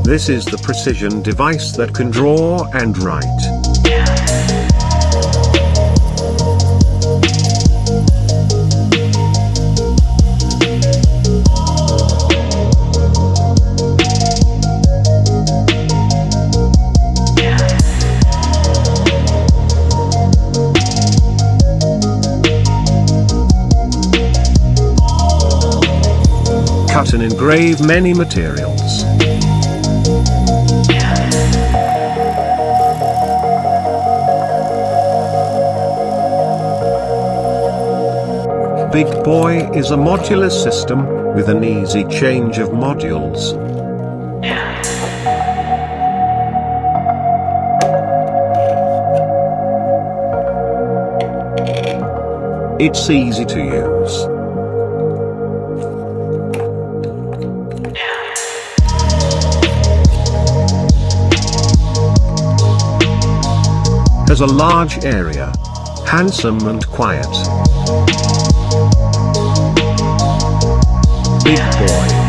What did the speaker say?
This is the precision device that can draw and write. Cut and engrave many materials. BigBoy is a modular system with an easy change of modules. It's easy to use. Has a large area, handsome and quiet. BigBoy.